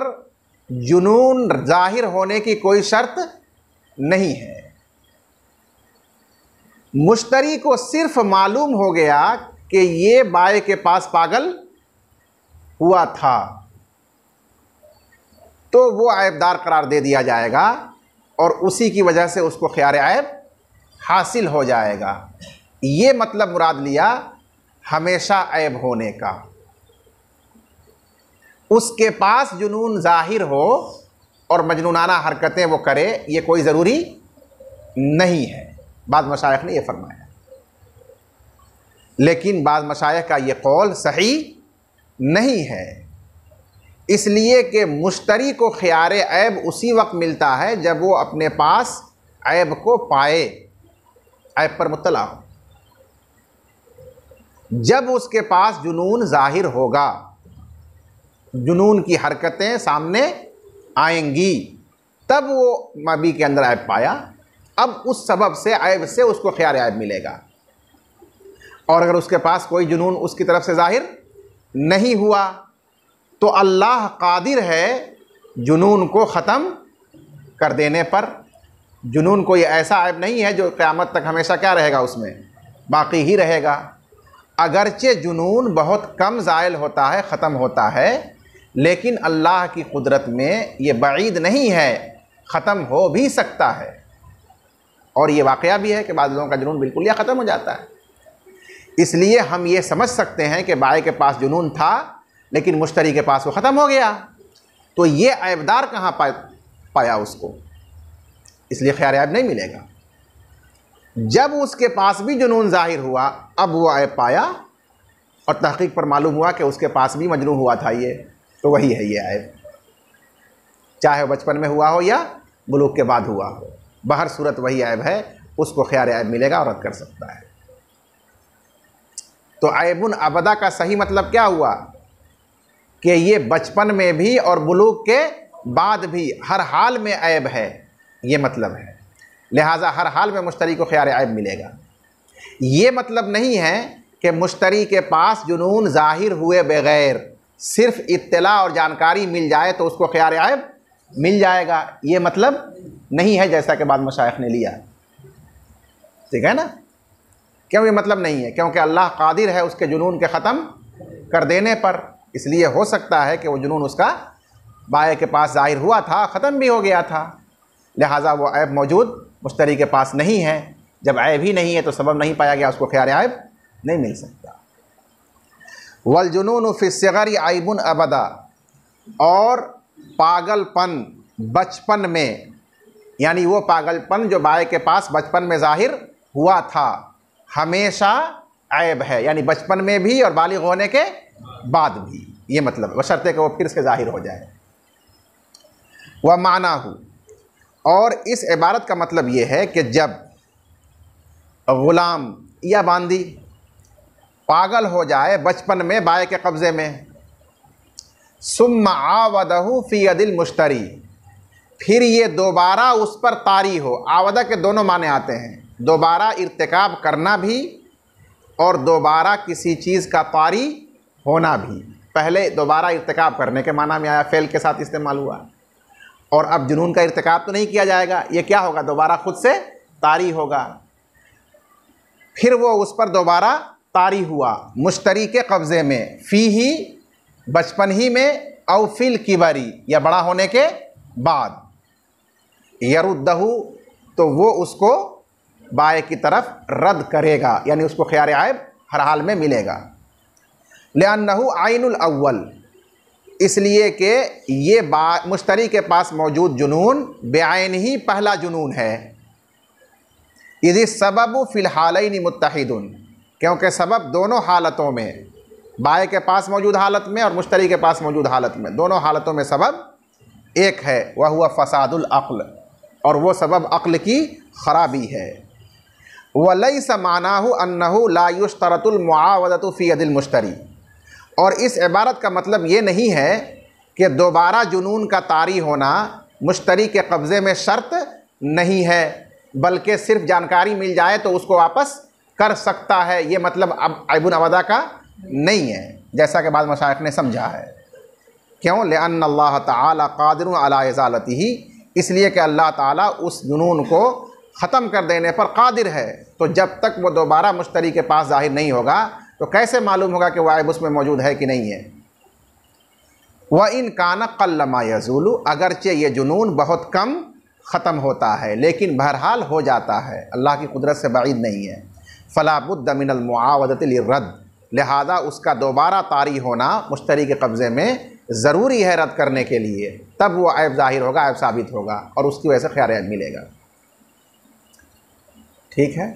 जुनून ज़ाहिर होने की कोई शर्त नहीं है। मुश्तरी को सिर्फ मालूम हो गया कि ये बाय के पास पागल हुआ था, तो वो ऐबदार करार दे दिया जाएगा और उसी की वजह से उसको ख़ियार ऐब हासिल हो जाएगा। ये मतलब मुराद लिया हमेशा ऐब होने का। उसके पास जुनून ज़ाहिर हो और मजनूनाना हरकतें वो करे, ये कोई ज़रूरी नहीं है। बाद मशाइख ने ये फरमाया, लेकिन बाद मशाइख का ये कौल सही नहीं है, इसलिए कि मुश्तरी को ख़ियार ऐब उसी वक्त मिलता है जब वो अपने पास ऐब को पाए, ऐब पर मुत्तला हो। जब उसके पास जुनून ज़ाहिर होगा, जुनून की हरकतें सामने आएंगी, तब वो मबी के अंदर ऐब पाया। अब उस सबब से, ऐब से उसको ख़ियार ऐब मिलेगा। और अगर उसके पास कोई जुनून उसकी तरफ से ज़ाहिर नहीं हुआ तो अल्लाह कादिर है जुनून को ख़त्म कर देने पर। जुनून कोई ऐसा ऐब नहीं है जो क़यामत तक हमेशा क्या रहेगा, उसमें बाकी ही रहेगा। अगरचे जुनून बहुत कम ज़ाइल होता है, ख़त्म होता है, लेकिन अल्लाह की कुदरत में ये बईद नहीं है, ख़त्म हो भी सकता है। और ये वाक़या भी है कि बाद लोगों का जुनून बिल्कुल या ख़त्म हो जाता है। इसलिए हम ये समझ सकते हैं कि बाय के पास जुनून था लेकिन मुश्तरी के पास वो ख़त्म हो गया, तो ये ऐबदार कहाँ पाया उसको, इसलिए ख़ियार ऐब नहीं मिलेगा। जब उसके पास भी जुनून ज़ाहिर हुआ, अब वो ऐब पाया और तहक़ीक़ पर मालूम हुआ कि उसके पास भी मजनून हुआ था ये, तो वही है ये ऐब, चाहे वो बचपन में हुआ हो या बुलूग के बाद हुआ हो, बहर सूरत वही ऐब है, उसको ख़ियार ऐब मिलेगा और रद्द कर सकता है। तो ऐबुन अबदा का सही मतलब क्या हुआ कि ये बचपन में भी और बुलूग के बाद भी हर हाल में ऐब है, ये मतलब है। लिहाजा हर हाल में मुश्तरी को ख़ियार ऐब मिलेगा। ये मतलब नहीं है कि मुश्तरी के पास जुनून ज़ाहिर हुए बग़ैर सिर्फ़ इत्तला और जानकारी मिल जाए तो उसको ख़ियार ऐब मिल जाएगा, ये मतलब नहीं है, जैसा कि बाद मशाइख ने लिया। ठीक है ना? क्यों ये मतलब नहीं है? क्योंकि अल्लाह कादिर है उसके जुनून के ख़त्म कर देने पर। इसलिए हो सकता है कि वो जुनून उसका बाय के पास ज़ाहिर हुआ था, ख़त्म भी हो गया था, लिहाजा वो ऐब मौजूद मुश्तरी के पास नहीं है। जब ऐब ही नहीं है तो सबब नहीं पाया गया, उसको ख़ियार ऐब नहीं मिल सकता। वल जुनून फ़ी सिग़री ऐबुन अबदा, और पागलपन बचपन में, यानी वो पागलपन जो बाय के पास बचपन में ज़ाहिर हुआ था, हमेशा ऐब है, यानी बचपन में भी और बालिग होने के बाद भी। ये मतलब है, बशर्ते कि वो फिर से ज़ाहिर हो जाए। वह माना हो, और इस इबारत का मतलब ये है कि जब ग़ुलाम या बांदी पागल हो जाए बचपन में बाय के कब्ज़े में, सुम्मा आवदहु फ़ी यदिल मुश्तरी, फिर ये दोबारा उस पर तारी हो। आवदा के दोनों माने आते हैं, दोबारा इर्तिकाब करना भी और दोबारा किसी चीज़ का तारी होना भी। पहले दोबारा इर्तिकाब करने के माना में आया, फ़ेल के साथ इस्तेमाल हुआ, और अब जुनून का इर्तिकाब तो नहीं किया जाएगा, ये क्या होगा, दोबारा खुद से तारी होगा। फिर वो उस पर दोबारा तारी हुआ मुश्तरी के कब्ज़े में, फ़ी ही बचपन ही में, औ फ़िल किबरी या बड़ा होने के बाद, यरुद्दहु तो वो उसको बाय की तरफ रद्द करेगा, यानी उसको ख़ियार ऐब हर हाल में मिलेगा। लिअन्नहु आइनुल अव्वल, इसलिए कि ये मुश्तरी के पास मौजूद जुनून बेआइन ही पहला जुनून है। इज़ सबब फ़िल हालैनि मुत्तहिदुन, क्योंकि सबब दोनों हालतों में, बाय के पास मौजूद हालत में और मुश्तरी के पास मौजूद हालत में, दोनों हालतों में सबब एक है, वह हुआ फ़सादुल अक़्ल, और वो सबब अक़्ल की ख़राबी है। वलैस मानाहु अन्नहु ला युश्तरतुल मुआवदतु फ़ी यदिल मुश्तरी, और इस इबारत का मतलब ये नहीं है कि दोबारा जुनून का तारी होना मुश्तरी के कब्ज़े में शर्त नहीं है, बल्कि सिर्फ जानकारी मिल जाए तो उसको वापस कर सकता है। ये मतलब अब ऐबुन अवदा का नहीं है, जैसा कि बाद मशाइख ने समझा है। क्यों? लिअन्न अल्लाह ताला कादिरुन अला इज़ालतिही, इसलिए कि अल्लाह ताला उस जुनून को ख़त्म कर देने पर कादिर है। तो जब तक वो दोबारा मुश्तरी के पास ज़ाहिर नहीं होगा तो कैसे मालूम होगा कि वह ऐब उसमें मौजूद है कि नहीं है। व इन कान क़ल्लमा यज़ूलु, अगरचे ये जुनून बहुत कम ख़त्म होता है लेकिन बहरहाल हो जाता है, अल्लाह की कुदरत से बाइद नहीं है। फ़ला बुद्द मिनल मुआवदति लिर्रद, लिहाजा उसका दोबारा तारी होना मुश्तरी के कब्ज़े में ज़रूरी है रद्द करने के लिए, तब वो ऐब ज़ाहिर होगा, ऐब साबित होगा और उसकी वजह से ख़ैर ऐब मिलेगा। ठीक है।